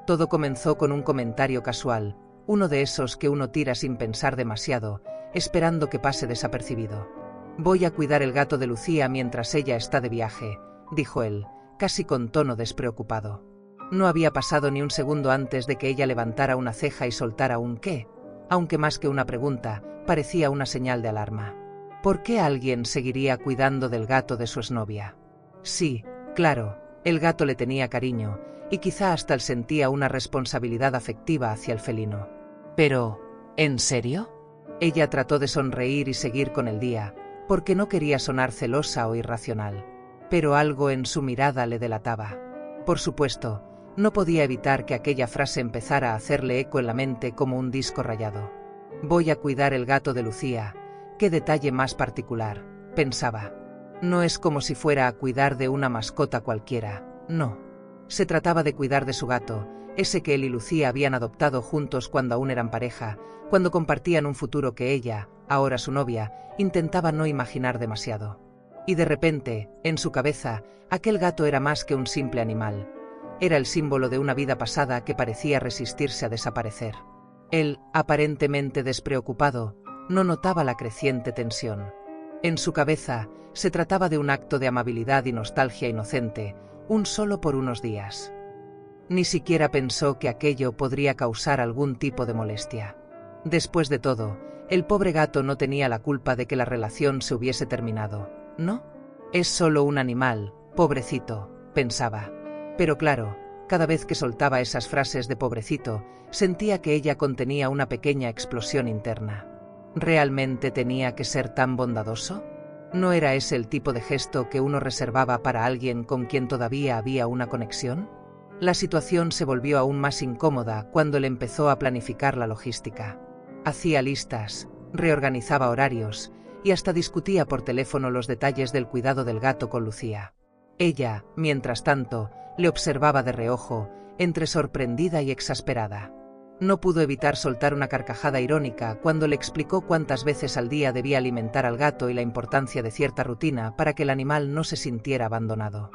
Todo comenzó con un comentario casual, uno de esos que uno tira sin pensar demasiado, esperando que pase desapercibido. «Voy a cuidar el gato de Lucía mientras ella está de viaje», dijo él, casi con tono despreocupado. No había pasado ni un segundo antes de que ella levantara una ceja y soltara un «¿qué?», aunque más que una pregunta, parecía una señal de alarma. ¿Por qué alguien seguiría cuidando del gato de su exnovia? Sí, claro, el gato le tenía cariño, y quizá hasta él sentía una responsabilidad afectiva hacia el felino. Pero, ¿en serio? Ella trató de sonreír y seguir con el día, porque no quería sonar celosa o irracional. Pero algo en su mirada le delataba. Por supuesto, no podía evitar que aquella frase empezara a hacerle eco en la mente como un disco rayado. «Voy a cuidar el gato de Lucía. Qué detalle más particular», pensaba. No es como si fuera a cuidar de una mascota cualquiera, no. Se trataba de cuidar de su gato, ese que él y Lucía habían adoptado juntos cuando aún eran pareja, cuando compartían un futuro que ella, ahora su novia, intentaba no imaginar demasiado. Y de repente, en su cabeza, aquel gato era más que un simple animal. Era el símbolo de una vida pasada que parecía resistirse a desaparecer. Él, aparentemente despreocupado, no notaba la creciente tensión. En su cabeza, se trataba de un acto de amabilidad y nostalgia inocente, solo por unos días. Ni siquiera pensó que aquello podría causar algún tipo de molestia. Después de todo, el pobre gato no tenía la culpa de que la relación se hubiese terminado, ¿no? Es solo un animal, pobrecito, pensaba. Pero claro, cada vez que soltaba esas frases de pobrecito, sentía que ella contenía una pequeña explosión interna. ¿Realmente tenía que ser tan bondadoso? ¿No era ese el tipo de gesto que uno reservaba para alguien con quien todavía había una conexión? La situación se volvió aún más incómoda cuando le empezó a planificar la logística. Hacía listas, reorganizaba horarios y hasta discutía por teléfono los detalles del cuidado del gato con Lucía. Ella, mientras tanto, le observaba de reojo, entre sorprendida y exasperada. No pudo evitar soltar una carcajada irónica cuando le explicó cuántas veces al día debía alimentar al gato y la importancia de cierta rutina para que el animal no se sintiera abandonado.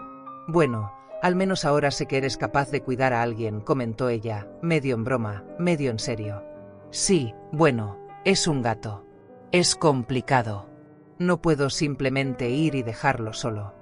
«Bueno, al menos ahora sé que eres capaz de cuidar a alguien», comentó ella, medio en broma, medio en serio. «Sí, bueno, es un gato. Es complicado. No puedo simplemente ir y dejarlo solo.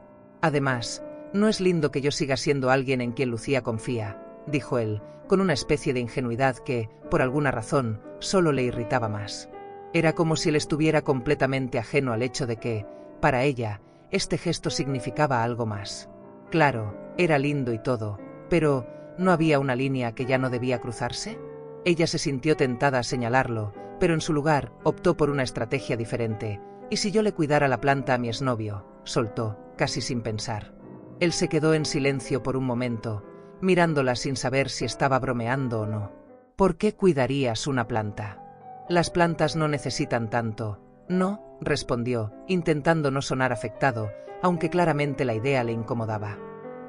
Además, no es lindo que yo siga siendo alguien en quien Lucía confía», dijo él, con una especie de ingenuidad que, por alguna razón, solo le irritaba más. Era como si él estuviera completamente ajeno al hecho de que, para ella, este gesto significaba algo más. Claro, era lindo y todo, pero ¿no había una línea que ya no debía cruzarse? Ella se sintió tentada a señalarlo, pero en su lugar optó por una estrategia diferente. «¿Y si yo le cuidara la planta a mi exnovio?», soltó, casi sin pensar. Él se quedó en silencio por un momento, mirándola sin saber si estaba bromeando o no. «¿Por qué cuidarías una planta? Las plantas no necesitan tanto». «No», respondió, intentando no sonar afectado, aunque claramente la idea le incomodaba.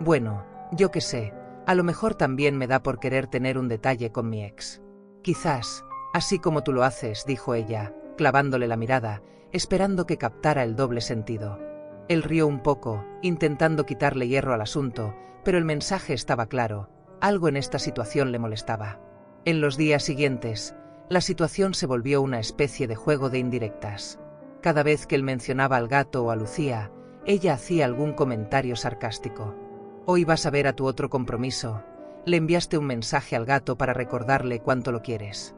«Bueno, yo qué sé, a lo mejor también me da por querer tener un detalle con mi ex. Quizás, así como tú lo haces», dijo ella, clavándole la mirada, esperando que captara el doble sentido. Él rió un poco, intentando quitarle hierro al asunto, pero el mensaje estaba claro, algo en esta situación le molestaba. En los días siguientes, la situación se volvió una especie de juego de indirectas. Cada vez que él mencionaba al gato o a Lucía, ella hacía algún comentario sarcástico. «Hoy vas a ver a tu otro compromiso. Le enviaste un mensaje al gato para recordarle cuánto lo quieres».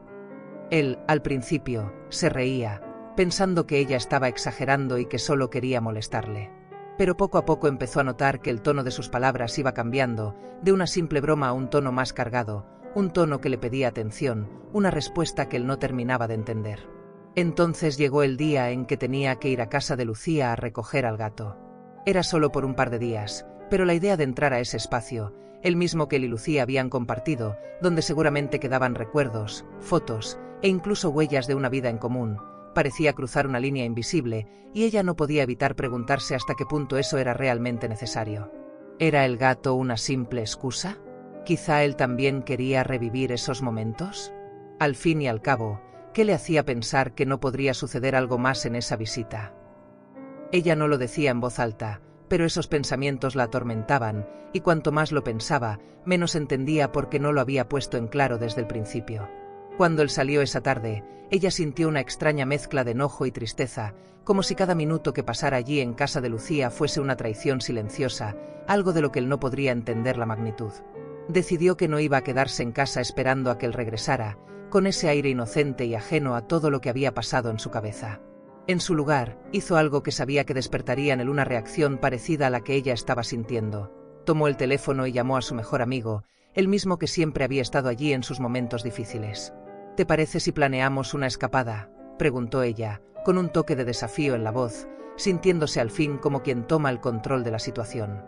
Él, al principio, se reía, pensando que ella estaba exagerando y que solo quería molestarle. Pero poco a poco empezó a notar que el tono de sus palabras iba cambiando, de una simple broma a un tono más cargado, un tono que le pedía atención, una respuesta que él no terminaba de entender. Entonces llegó el día en que tenía que ir a casa de Lucía a recoger al gato. Era solo por un par de días, pero la idea de entrar a ese espacio, el mismo que él y Lucía habían compartido, donde seguramente quedaban recuerdos, fotos e incluso huellas de una vida en común, parecía cruzar una línea invisible, y ella no podía evitar preguntarse hasta qué punto eso era realmente necesario. ¿Era el gato una simple excusa? ¿Quizá él también quería revivir esos momentos? Al fin y al cabo, ¿qué le hacía pensar que no podría suceder algo más en esa visita? Ella no lo decía en voz alta, pero esos pensamientos la atormentaban, y cuanto más lo pensaba, menos entendía por qué no lo había puesto en claro desde el principio. Cuando él salió esa tarde, ella sintió una extraña mezcla de enojo y tristeza, como si cada minuto que pasara allí en casa de Lucía fuese una traición silenciosa, algo de lo que él no podría entender la magnitud. Decidió que no iba a quedarse en casa esperando a que él regresara, con ese aire inocente y ajeno a todo lo que había pasado en su cabeza. En su lugar, hizo algo que sabía que despertaría en él una reacción parecida a la que ella estaba sintiendo. Tomó el teléfono y llamó a su mejor amigo, el mismo que siempre había estado allí en sus momentos difíciles. «¿Te parece si planeamos una escapada?», preguntó ella, con un toque de desafío en la voz, sintiéndose al fin como quien toma el control de la situación.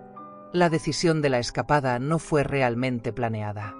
La decisión de la escapada no fue realmente planeada.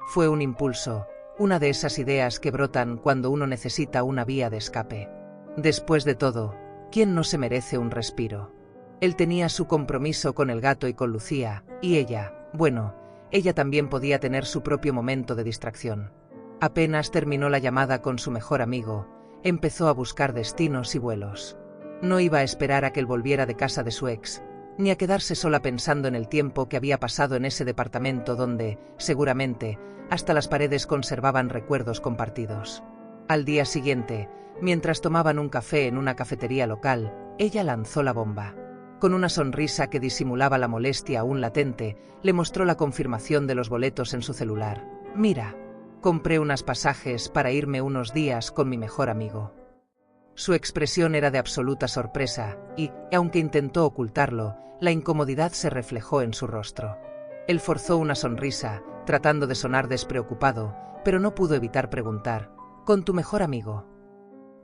Fue un impulso, una de esas ideas que brotan cuando uno necesita una vía de escape. Después de todo, ¿quién no se merece un respiro? Él tenía su compromiso con el gato y con Lucía, y ella, bueno, ella también podía tener su propio momento de distracción. Apenas terminó la llamada con su mejor amigo, empezó a buscar destinos y vuelos. No iba a esperar a que él volviera de casa de su ex, ni a quedarse sola pensando en el tiempo que había pasado en ese departamento donde, seguramente, hasta las paredes conservaban recuerdos compartidos. Al día siguiente, mientras tomaban un café en una cafetería local, ella lanzó la bomba. Con una sonrisa que disimulaba la molestia aún latente, le mostró la confirmación de los boletos en su celular. «Mira, compré unos pasajes para irme unos días con mi mejor amigo». Su expresión era de absoluta sorpresa, y, aunque intentó ocultarlo, la incomodidad se reflejó en su rostro. Él forzó una sonrisa, tratando de sonar despreocupado, pero no pudo evitar preguntar: «¿Con tu mejor amigo?».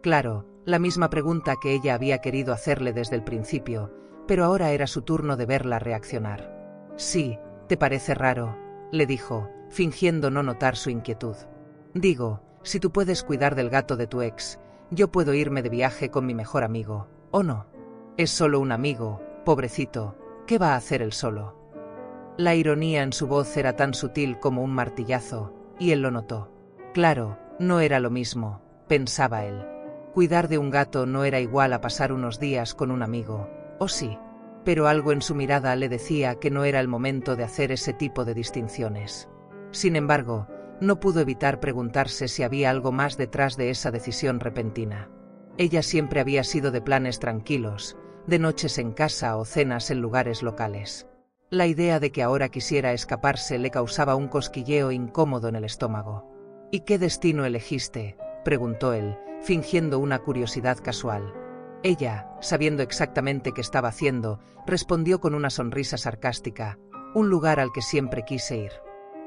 Claro, la misma pregunta que ella había querido hacerle desde el principio, pero ahora era su turno de verla reaccionar. «Sí, ¿te parece raro?», le dijo, fingiendo no notar su inquietud. «Digo, si tú puedes cuidar del gato de tu ex, yo puedo irme de viaje con mi mejor amigo, ¿o no? Es solo un amigo, pobrecito, ¿qué va a hacer él solo?». La ironía en su voz era tan sutil como un martillazo, y él lo notó. Claro, no era lo mismo, pensaba él. Cuidar de un gato no era igual a pasar unos días con un amigo, ¿o sí? Pero algo en su mirada le decía que no era el momento de hacer ese tipo de distinciones. Sin embargo, no pudo evitar preguntarse si había algo más detrás de esa decisión repentina. Ella siempre había sido de planes tranquilos, de noches en casa o cenas en lugares locales. La idea de que ahora quisiera escaparse le causaba un cosquilleo incómodo en el estómago. «¿Y qué destino elegiste?», preguntó él, fingiendo una curiosidad casual. Ella, sabiendo exactamente qué estaba haciendo, respondió con una sonrisa sarcástica: «Un lugar al que siempre quise ir.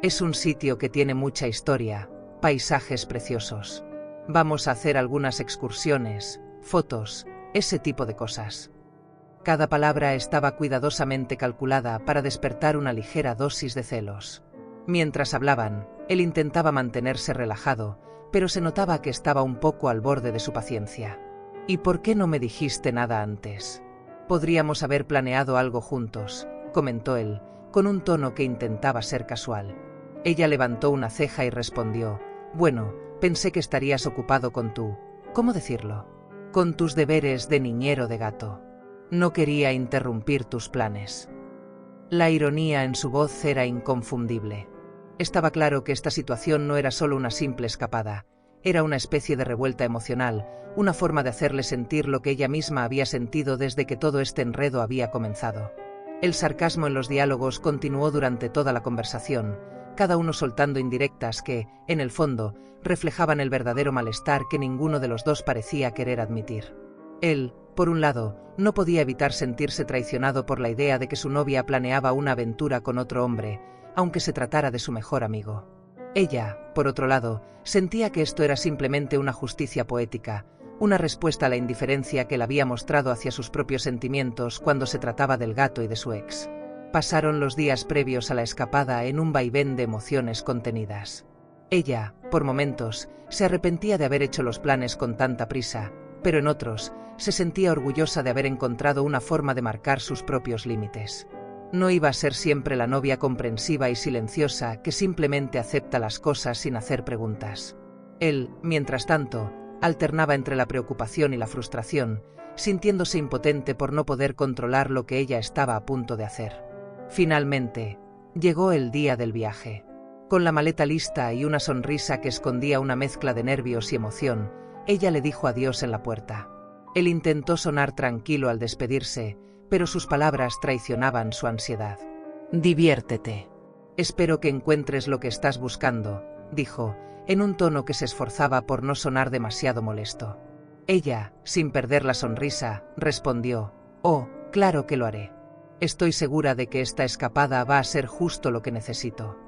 Es un sitio que tiene mucha historia, paisajes preciosos. Vamos a hacer algunas excursiones, fotos, ese tipo de cosas». Cada palabra estaba cuidadosamente calculada para despertar una ligera dosis de celos. Mientras hablaban, él intentaba mantenerse relajado, pero se notaba que estaba un poco al borde de su paciencia. «¿Y por qué no me dijiste nada antes? Podríamos haber planeado algo juntos», comentó él, con un tono que intentaba ser casual. Ella levantó una ceja y respondió: «Bueno, pensé que estarías ocupado con ¿cómo decirlo? Con tus deberes de niñero de gato. No quería interrumpir tus planes». La ironía en su voz era inconfundible. Estaba claro que esta situación no era solo una simple escapada, era una especie de revuelta emocional, una forma de hacerle sentir lo que ella misma había sentido desde que todo este enredo había comenzado. El sarcasmo en los diálogos continuó durante toda la conversación, cada uno soltando indirectas que, en el fondo, reflejaban el verdadero malestar que ninguno de los dos parecía querer admitir. Él, por un lado, no podía evitar sentirse traicionado por la idea de que su novia planeaba una aventura con otro hombre, aunque se tratara de su mejor amigo. Ella, por otro lado, sentía que esto era simplemente una justicia poética, una respuesta a la indiferencia que él había mostrado hacia sus propios sentimientos cuando se trataba del gato y de su ex. Pasaron los días previos a la escapada en un vaivén de emociones contenidas. Ella, por momentos, se arrepentía de haber hecho los planes con tanta prisa, pero en otros, se sentía orgullosa de haber encontrado una forma de marcar sus propios límites. No iba a ser siempre la novia comprensiva y silenciosa que simplemente acepta las cosas sin hacer preguntas. Él, mientras tanto, Alternaba entre la preocupación y la frustración, sintiéndose impotente por no poder controlar lo que ella estaba a punto de hacer. Finalmente, llegó el día del viaje. Con la maleta lista y una sonrisa que escondía una mezcla de nervios y emoción, ella le dijo adiós en la puerta. Él intentó sonar tranquilo al despedirse, pero sus palabras traicionaban su ansiedad. «Diviértete. Espero que encuentres lo que estás buscando», dijo, en un tono que se esforzaba por no sonar demasiado molesto. Ella, sin perder la sonrisa, respondió: «Oh, claro que lo haré. Estoy segura de que esta escapada va a ser justo lo que necesito».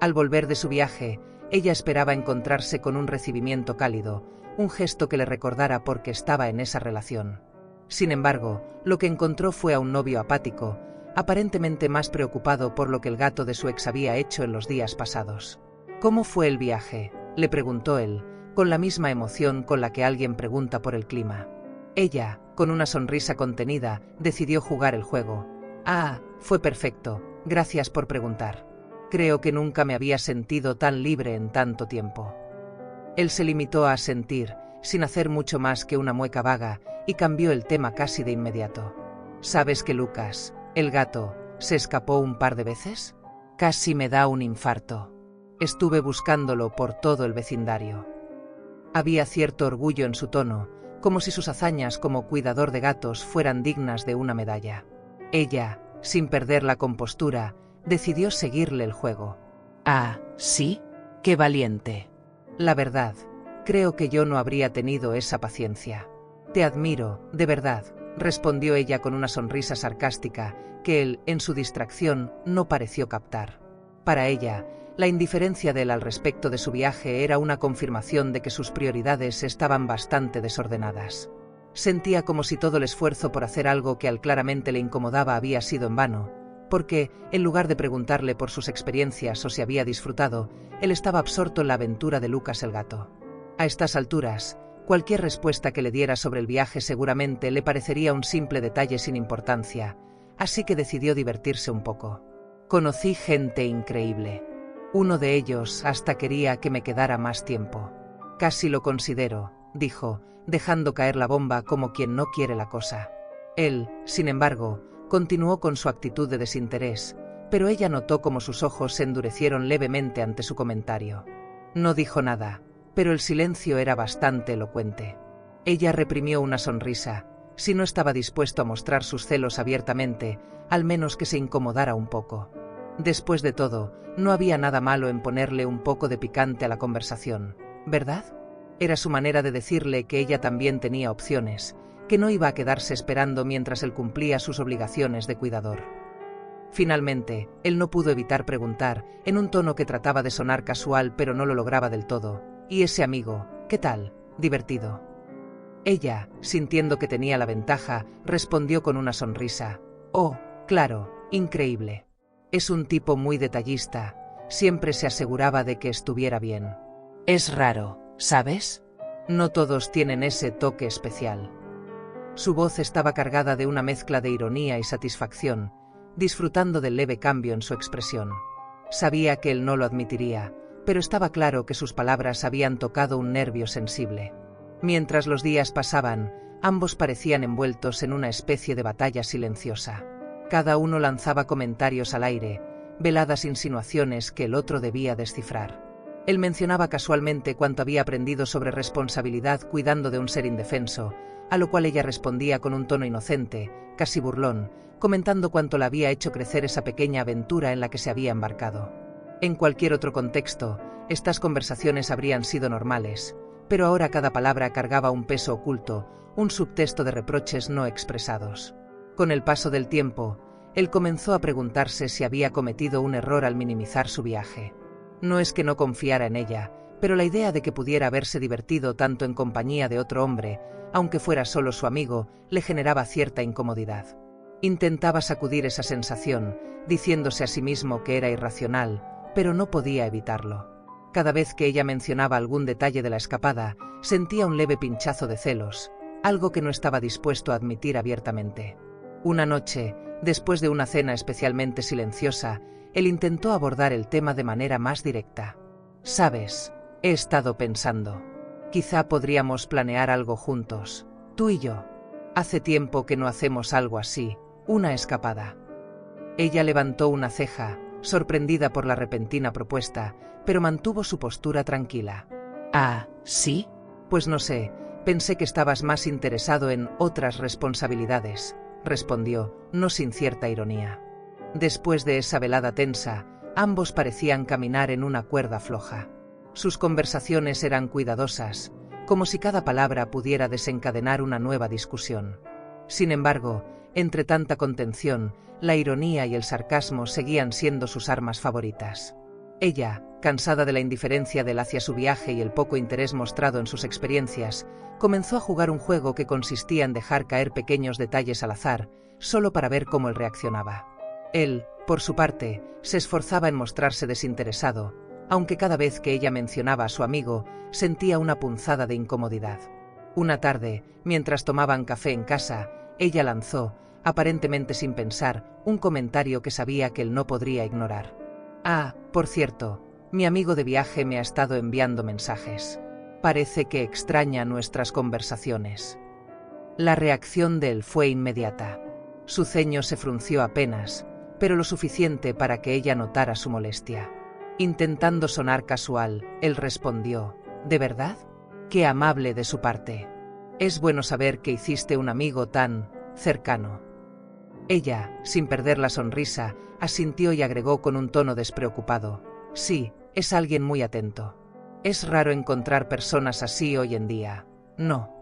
Al volver de su viaje, ella esperaba encontrarse con un recibimiento cálido, un gesto que le recordara por qué estaba en esa relación. Sin embargo, lo que encontró fue a un novio apático, aparentemente más preocupado por lo que el gato de su ex había hecho en los días pasados. «¿Cómo fue el viaje?», le preguntó él, con la misma emoción con la que alguien pregunta por el clima. Ella, con una sonrisa contenida, decidió jugar el juego. «Ah, fue perfecto, gracias por preguntar. Creo que nunca me había sentido tan libre en tanto tiempo». Él se limitó a asentir, sin hacer mucho más que una mueca vaga, y cambió el tema casi de inmediato. «¿Sabes que Lucas, el gato, se escapó un par de veces? Casi me da un infarto. Estuve buscándolo por todo el vecindario». Había cierto orgullo en su tono, como si sus hazañas como cuidador de gatos fueran dignas de una medalla. Ella, sin perder la compostura, decidió seguirle el juego. «Ah, ¿sí? ¡Qué valiente! La verdad, creo que yo no habría tenido esa paciencia». «Te admiro, de verdad», respondió ella con una sonrisa sarcástica que él, en su distracción, no pareció captar. Para ella, la indiferencia de él al respecto de su viaje era una confirmación de que sus prioridades estaban bastante desordenadas. Sentía como si todo el esfuerzo por hacer algo que a él claramente le incomodaba había sido en vano, porque, en lugar de preguntarle por sus experiencias o si había disfrutado, él estaba absorto en la aventura de Lucas el gato. A estas alturas, cualquier respuesta que le diera sobre el viaje seguramente le parecería un simple detalle sin importancia, así que decidió divertirse un poco. «Conocí gente increíble. Uno de ellos hasta quería que me quedara más tiempo. Casi lo considero», dijo, dejando caer la bomba como quien no quiere la cosa. Él, sin embargo, continuó con su actitud de desinterés, pero ella notó cómo sus ojos se endurecieron levemente ante su comentario. No dijo nada, pero el silencio era bastante elocuente. Ella reprimió una sonrisa. Si no estaba dispuesto a mostrar sus celos abiertamente, al menos que se incomodara un poco. Después de todo, no había nada malo en ponerle un poco de picante a la conversación, ¿verdad? Era su manera de decirle que ella también tenía opciones, que no iba a quedarse esperando mientras él cumplía sus obligaciones de cuidador. Finalmente, él no pudo evitar preguntar, en un tono que trataba de sonar casual pero no lo lograba del todo: «¿Y ese amigo, qué tal? ¿Divertido?». Ella, sintiendo que tenía la ventaja, respondió con una sonrisa: «Oh, claro, increíble. Es un tipo muy detallista, siempre se aseguraba de que estuviera bien. Es raro, ¿sabes? No todos tienen ese toque especial». Su voz estaba cargada de una mezcla de ironía y satisfacción, disfrutando del leve cambio en su expresión. Sabía que él no lo admitiría, pero estaba claro que sus palabras habían tocado un nervio sensible. Mientras los días pasaban, ambos parecían envueltos en una especie de batalla silenciosa. Cada uno lanzaba comentarios al aire, veladas insinuaciones que el otro debía descifrar. Él mencionaba casualmente cuánto había aprendido sobre responsabilidad cuidando de un ser indefenso, a lo cual ella respondía con un tono inocente, casi burlón, comentando cuánto la había hecho crecer esa pequeña aventura en la que se había embarcado. En cualquier otro contexto, estas conversaciones habrían sido normales, pero ahora cada palabra cargaba un peso oculto, un subtexto de reproches no expresados. Con el paso del tiempo, él comenzó a preguntarse si había cometido un error al minimizar su viaje. No es que no confiara en ella, pero la idea de que pudiera haberse divertido tanto en compañía de otro hombre, aunque fuera solo su amigo, le generaba cierta incomodidad. Intentaba sacudir esa sensación, diciéndose a sí mismo que era irracional, pero no podía evitarlo. Cada vez que ella mencionaba algún detalle de la escapada, sentía un leve pinchazo de celos, algo que no estaba dispuesto a admitir abiertamente. Una noche, después de una cena especialmente silenciosa, él intentó abordar el tema de manera más directa. «Sabes, he estado pensando. Quizá podríamos planear algo juntos, tú y yo. Hace tiempo que no hacemos algo así, una escapada. Ella levantó una ceja, sorprendida por la repentina propuesta, pero mantuvo su postura tranquila. Ah, ¿sí? Pues no sé, pensé que estabas más interesado en otras responsabilidades, respondió, no sin cierta ironía. Después de esa velada tensa, ambos parecían caminar en una cuerda floja. Sus conversaciones eran cuidadosas, como si cada palabra pudiera desencadenar una nueva discusión. Sin embargo, entre tanta contención, la ironía y el sarcasmo seguían siendo sus armas favoritas. Ella, cansada de la indiferencia de él hacia su viaje y el poco interés mostrado en sus experiencias, comenzó a jugar un juego que consistía en dejar caer pequeños detalles al azar, solo para ver cómo él reaccionaba. Él, por su parte, se esforzaba en mostrarse desinteresado, aunque cada vez que ella mencionaba a su amigo, sentía una punzada de incomodidad. Una tarde, mientras tomaban café en casa, ella lanzó, aparentemente sin pensar, un comentario que sabía que él no podría ignorar. Ah, por cierto, mi amigo de viaje me ha estado enviando mensajes. Parece que extraña nuestras conversaciones. La reacción de él fue inmediata. Su ceño se frunció apenas, pero lo suficiente para que ella notara su molestia. Intentando sonar casual, él respondió, ¿de verdad? Qué amable de su parte. Es bueno saber que hiciste un amigo tan cercano. Ella, sin perder la sonrisa, asintió y agregó con un tono despreocupado, sí, es alguien muy atento. Es raro encontrar personas así hoy en día, ¿no?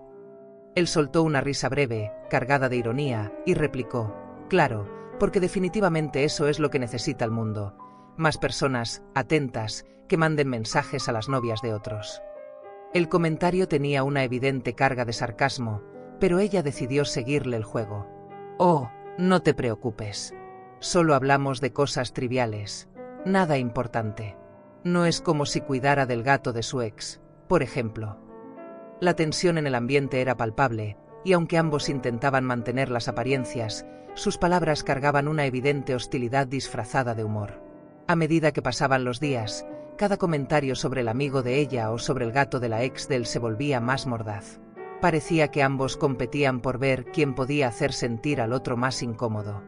Él soltó una risa breve, cargada de ironía, y replicó, claro, porque definitivamente eso es lo que necesita el mundo, más personas atentas que manden mensajes a las novias de otros. El comentario tenía una evidente carga de sarcasmo, pero ella decidió seguirle el juego. Oh, no te preocupes. Solo hablamos de cosas triviales, nada importante. No es como si cuidara del gato de su ex, por ejemplo. La tensión en el ambiente era palpable, y aunque ambos intentaban mantener las apariencias, sus palabras cargaban una evidente hostilidad disfrazada de humor. A medida que pasaban los días, cada comentario sobre el amigo de ella o sobre el gato de la ex de él se volvía más mordaz. Parecía que ambos competían por ver quién podía hacer sentir al otro más incómodo.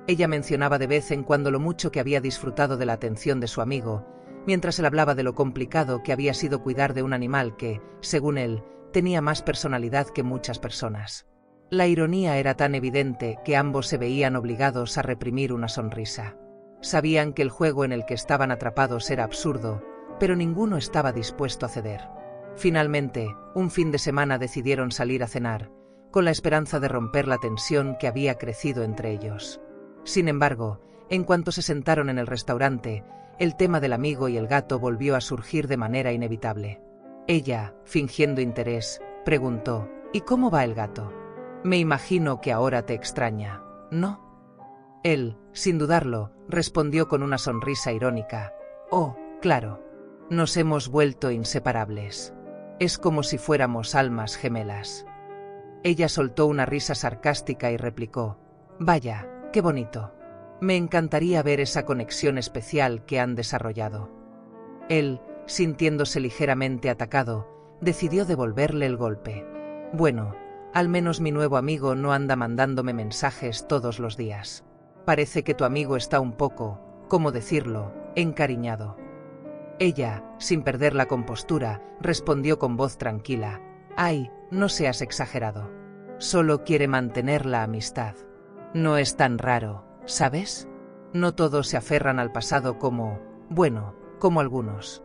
Ella mencionaba de vez en cuando lo mucho que había disfrutado de la atención de su amigo, mientras él hablaba de lo complicado que había sido cuidar de un animal que, según él, tenía más personalidad que muchas personas. La ironía era tan evidente que ambos se veían obligados a reprimir una sonrisa. Sabían que el juego en el que estaban atrapados era absurdo, pero ninguno estaba dispuesto a ceder. Finalmente, un fin de semana decidieron salir a cenar, con la esperanza de romper la tensión que había crecido entre ellos. Sin embargo, en cuanto se sentaron en el restaurante, el tema del amigo y el gato volvió a surgir de manera inevitable. Ella, fingiendo interés, preguntó, ¿y cómo va el gato? Me imagino que ahora te extraña, ¿no? Él, sin dudarlo, respondió con una sonrisa irónica. Oh, claro. Nos hemos vuelto inseparables. Es como si fuéramos almas gemelas. Ella soltó una risa sarcástica y replicó, vaya, qué bonito. Me encantaría ver esa conexión especial que han desarrollado. Él, sintiéndose ligeramente atacado, decidió devolverle el golpe. Bueno, al menos mi nuevo amigo no anda mandándome mensajes todos los días. Parece que tu amigo está un poco, ¿cómo decirlo?, encariñado. Ella, sin perder la compostura, respondió con voz tranquila, ay, no seas exagerado. Solo quiere mantener la amistad. No es tan raro, ¿sabes? No todos se aferran al pasado como, bueno, como algunos.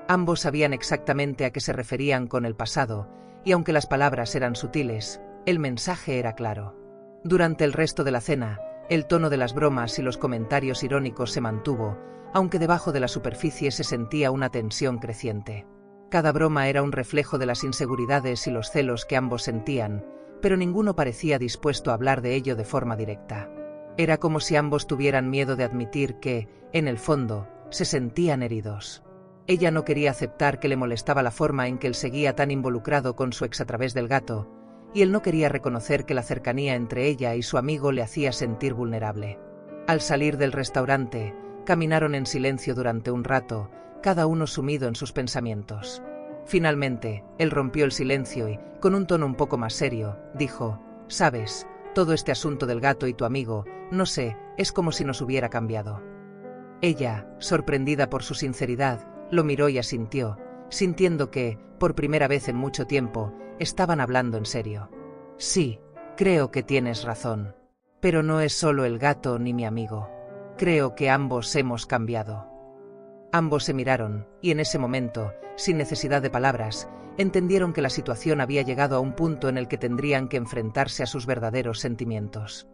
Ambos sabían exactamente a qué se referían con el pasado, y aunque las palabras eran sutiles, el mensaje era claro. Durante el resto de la cena, el tono de las bromas y los comentarios irónicos se mantuvo, aunque debajo de la superficie se sentía una tensión creciente. Cada broma era un reflejo de las inseguridades y los celos que ambos sentían, pero ninguno parecía dispuesto a hablar de ello de forma directa. Era como si ambos tuvieran miedo de admitir que, en el fondo, se sentían heridos. Ella no quería aceptar que le molestaba la forma en que él seguía tan involucrado con su ex a través del gato, y él no quería reconocer que la cercanía entre ella y su amigo le hacía sentir vulnerable. Al salir del restaurante, caminaron en silencio durante un rato, cada uno sumido en sus pensamientos. Finalmente, él rompió el silencio y, con un tono un poco más serio, dijo: «Sabes, todo este asunto del gato y tu amigo, no sé, es como si nos hubiera cambiado». Ella, sorprendida por su sinceridad, lo miró y asintió, sintiendo que, por primera vez en mucho tiempo, estaban hablando en serio. «Sí, creo que tienes razón. Pero no es solo el gato ni mi amigo. Creo que ambos hemos cambiado». Ambos se miraron, y en ese momento, sin necesidad de palabras, entendieron que la situación había llegado a un punto en el que tendrían que enfrentarse a sus verdaderos sentimientos.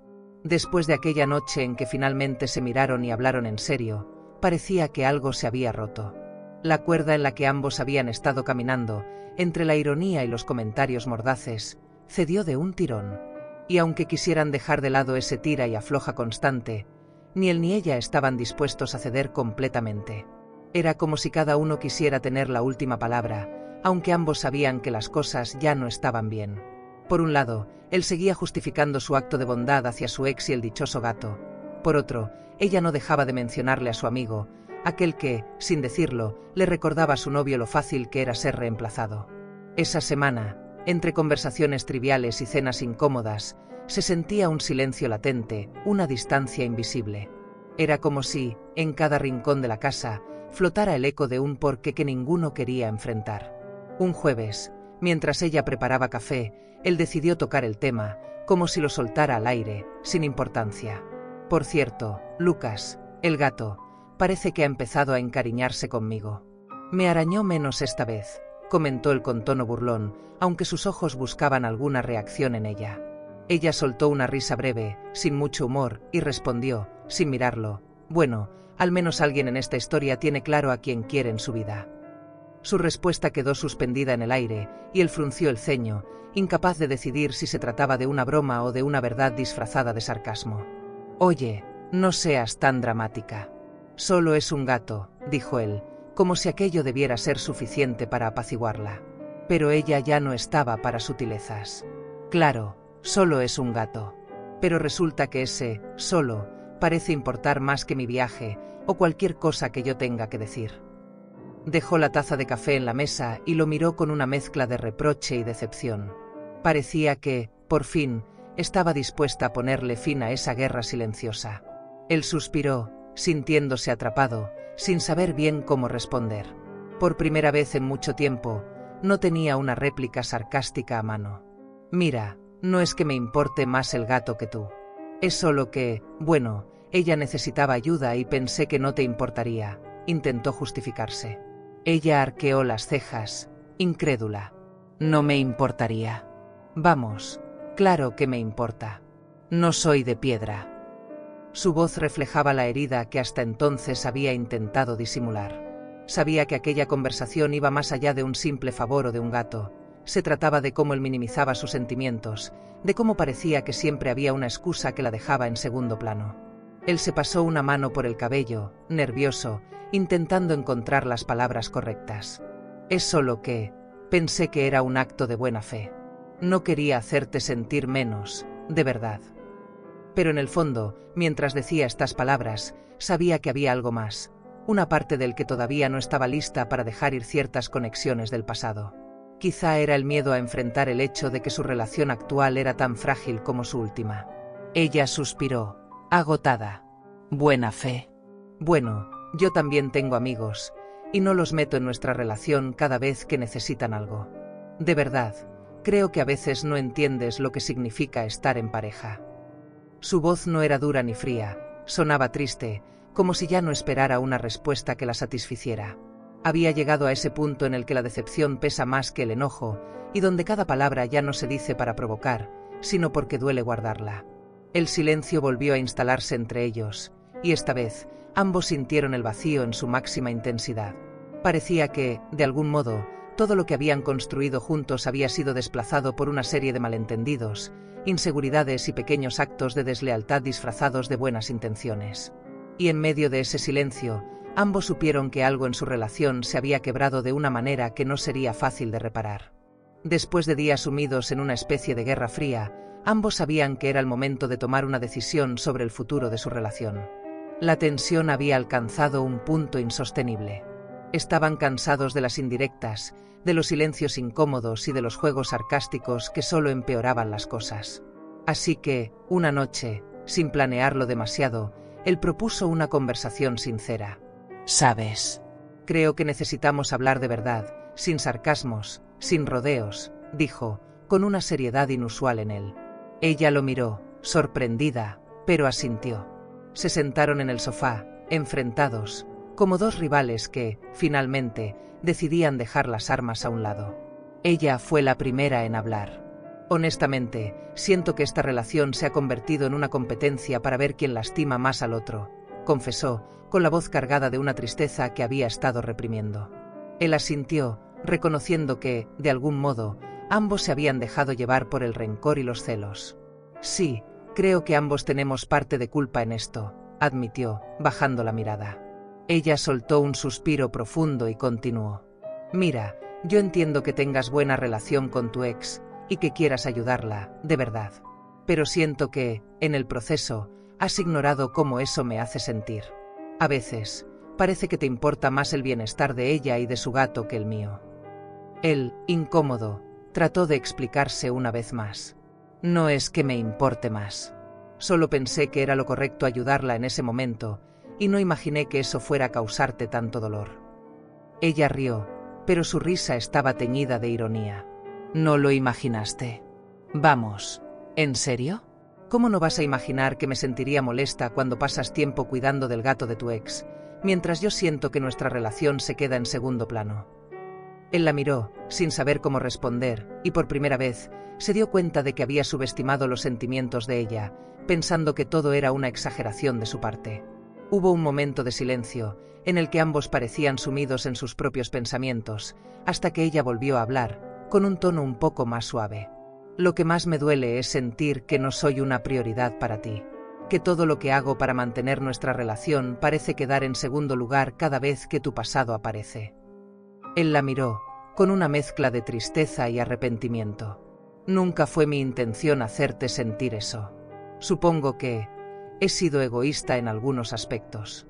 Después de aquella noche en que finalmente se miraron y hablaron en serio, parecía que algo se había roto. La cuerda en la que ambos habían estado caminando, entre la ironía y los comentarios mordaces, cedió de un tirón. Y aunque quisieran dejar de lado ese tira y afloja constante, ni él ni ella estaban dispuestos a ceder completamente. Era como si cada uno quisiera tener la última palabra, aunque ambos sabían que las cosas ya no estaban bien. Por un lado, él seguía justificando su acto de bondad hacia su ex y el dichoso gato. Por otro, ella no dejaba de mencionarle a su amigo, aquel que, sin decirlo, le recordaba a su novio lo fácil que era ser reemplazado. Esa semana, entre conversaciones triviales y cenas incómodas, se sentía un silencio latente, una distancia invisible. Era como si, en cada rincón de la casa, flotara el eco de un porqué que ninguno quería enfrentar. Un jueves, mientras ella preparaba café, él decidió tocar el tema, como si lo soltara al aire, sin importancia. «Por cierto, Lucas, el gato, parece que ha empezado a encariñarse conmigo. Me arañó menos esta vez», comentó él con tono burlón, aunque sus ojos buscaban alguna reacción en ella. Ella soltó una risa breve, sin mucho humor, y respondió, sin mirarlo: «Bueno, al menos alguien en esta historia tiene claro a quién quiere en su vida». Su respuesta quedó suspendida en el aire, y él frunció el ceño, incapaz de decidir si se trataba de una broma o de una verdad disfrazada de sarcasmo. «Oye, no seas tan dramática. Solo es un gato», dijo él, como si aquello debiera ser suficiente para apaciguarla. Pero ella ya no estaba para sutilezas. «Claro, solo es un gato. Pero resulta que ese «solo» parece importar más que mi viaje o cualquier cosa que yo tenga que decir». Dejó la taza de café en la mesa y lo miró con una mezcla de reproche y decepción. Parecía que, por fin, estaba dispuesta a ponerle fin a esa guerra silenciosa. Él suspiró, sintiéndose atrapado, sin saber bien cómo responder. Por primera vez en mucho tiempo, no tenía una réplica sarcástica a mano. «Mira, no es que me importe más el gato que tú. Es solo que, bueno, ella necesitaba ayuda y pensé que no te importaría», intentó justificarse. Ella arqueó las cejas, incrédula. «No me importaría. Vamos, claro que me importa. No soy de piedra». Su voz reflejaba la herida que hasta entonces había intentado disimular. Sabía que aquella conversación iba más allá de un simple favor o de un gato. Se trataba de cómo él minimizaba sus sentimientos, de cómo parecía que siempre había una excusa que la dejaba en segundo plano. Él se pasó una mano por el cabello, nervioso, intentando encontrar las palabras correctas. «Es solo que, pensé que era un acto de buena fe. No quería hacerte sentir menos, de verdad». Pero en el fondo, mientras decía estas palabras, sabía que había algo más, una parte del que todavía no estaba lista para dejar ir ciertas conexiones del pasado. Quizá era el miedo a enfrentar el hecho de que su relación actual era tan frágil como su última. Ella suspiró, agotada. «Buena fe. Bueno, yo también tengo amigos, y no los meto en nuestra relación cada vez que necesitan algo. De verdad, creo que a veces no entiendes lo que significa estar en pareja». Su voz no era dura ni fría, sonaba triste, como si ya no esperara una respuesta que la satisficiera. Había llegado a ese punto en el que la decepción pesa más que el enojo, y donde cada palabra ya no se dice para provocar, sino porque duele guardarla. El silencio volvió a instalarse entre ellos, y esta vez, ambos sintieron el vacío en su máxima intensidad. Parecía que, de algún modo, todo lo que habían construido juntos había sido desplazado por una serie de malentendidos, inseguridades y pequeños actos de deslealtad disfrazados de buenas intenciones. Y en medio de ese silencio, ambos supieron que algo en su relación se había quebrado de una manera que no sería fácil de reparar. Después de días sumidos en una especie de guerra fría, ambos sabían que era el momento de tomar una decisión sobre el futuro de su relación. La tensión había alcanzado un punto insostenible. Estaban cansados de las indirectas, de los silencios incómodos y de los juegos sarcásticos que solo empeoraban las cosas. Así que, una noche, sin planearlo demasiado, él propuso una conversación sincera. ¿Sabes? Creo que necesitamos hablar de verdad, sin sarcasmos, sin rodeos, dijo, con una seriedad inusual en él. Ella lo miró, sorprendida, pero asintió. Se sentaron en el sofá, enfrentados, como dos rivales que, finalmente, decidían dejar las armas a un lado. Ella fue la primera en hablar. Honestamente, siento que esta relación se ha convertido en una competencia para ver quién lastima más al otro, confesó, con la voz cargada de una tristeza que había estado reprimiendo. Él asintió, reconociendo que, de algún modo, ambos se habían dejado llevar por el rencor y los celos. Sí, creo que ambos tenemos parte de culpa en esto, admitió, bajando la mirada. Ella soltó un suspiro profundo y continuó. Mira, yo entiendo que tengas buena relación con tu ex y que quieras ayudarla, de verdad. Pero siento que, en el proceso, has ignorado cómo eso me hace sentir. A veces, parece que te importa más el bienestar de ella y de su gato que el mío. Él, incómodo, trató de explicarse una vez más. No es que me importe más. Solo pensé que era lo correcto ayudarla en ese momento, y no imaginé que eso fuera a causarte tanto dolor. Ella rió, pero su risa estaba teñida de ironía. ¿No lo imaginaste? Vamos, ¿en serio? ¿Cómo no vas a imaginar que me sentiría molesta cuando pasas tiempo cuidando del gato de tu ex, mientras yo siento que nuestra relación se queda en segundo plano? Él la miró, sin saber cómo responder, y por primera vez, se dio cuenta de que había subestimado los sentimientos de ella, pensando que todo era una exageración de su parte. Hubo un momento de silencio, en el que ambos parecían sumidos en sus propios pensamientos, hasta que ella volvió a hablar, con un tono un poco más suave. Lo que más me duele es sentir que no soy una prioridad para ti, que todo lo que hago para mantener nuestra relación parece quedar en segundo lugar cada vez que tu pasado aparece. Él la miró, con una mezcla de tristeza y arrepentimiento. Nunca fue mi intención hacerte sentir eso. Supongo que he sido egoísta en algunos aspectos.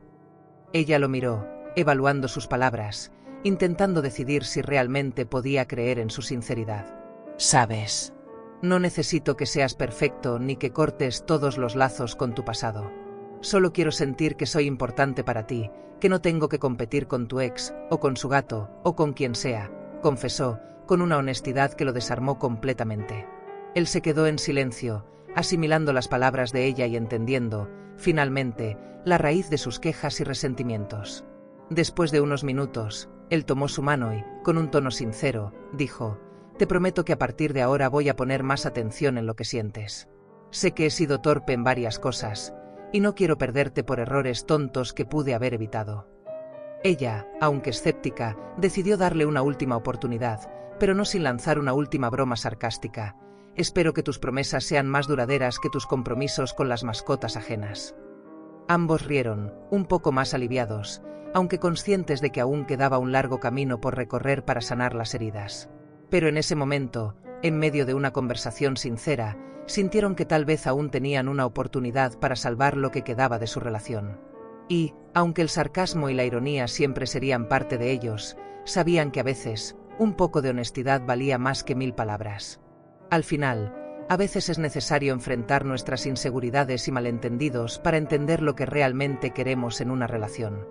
Ella lo miró, evaluando sus palabras, intentando decidir si realmente podía creer en su sinceridad. ¿Sabes? No necesito que seas perfecto ni que cortes todos los lazos con tu pasado. Solo quiero sentir que soy importante para ti, que no tengo que competir con tu ex, o con su gato, o con quien sea, confesó, con una honestidad que lo desarmó completamente. Él se quedó en silencio, asimilando las palabras de ella y entendiendo, finalmente, la raíz de sus quejas y resentimientos. Después de unos minutos, él tomó su mano y, con un tono sincero, dijo: «Te prometo que a partir de ahora voy a poner más atención en lo que sientes. Sé que he sido torpe en varias cosas, y no quiero perderte por errores tontos que pude haber evitado». Ella, aunque escéptica, decidió darle una última oportunidad, pero no sin lanzar una última broma sarcástica. «Espero que tus promesas sean más duraderas que tus compromisos con las mascotas ajenas». Ambos rieron, un poco más aliviados, aunque conscientes de que aún quedaba un largo camino por recorrer para sanar las heridas. Pero en ese momento, en medio de una conversación sincera, sintieron que tal vez aún tenían una oportunidad para salvar lo que quedaba de su relación. Y, aunque el sarcasmo y la ironía siempre serían parte de ellos, sabían que a veces, un poco de honestidad valía más que 1000 palabras. Al final, a veces es necesario enfrentar nuestras inseguridades y malentendidos para entender lo que realmente queremos en una relación.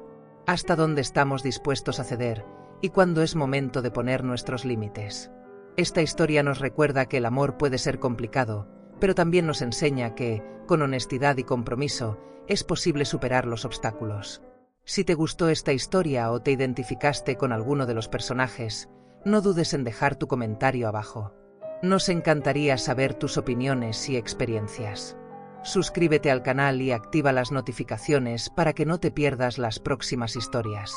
Hasta dónde estamos dispuestos a ceder, y cuándo es momento de poner nuestros límites. Esta historia nos recuerda que el amor puede ser complicado, pero también nos enseña que, con honestidad y compromiso, es posible superar los obstáculos. Si te gustó esta historia o te identificaste con alguno de los personajes, no dudes en dejar tu comentario abajo. Nos encantaría saber tus opiniones y experiencias. Suscríbete al canal y activa las notificaciones para que no te pierdas las próximas historias.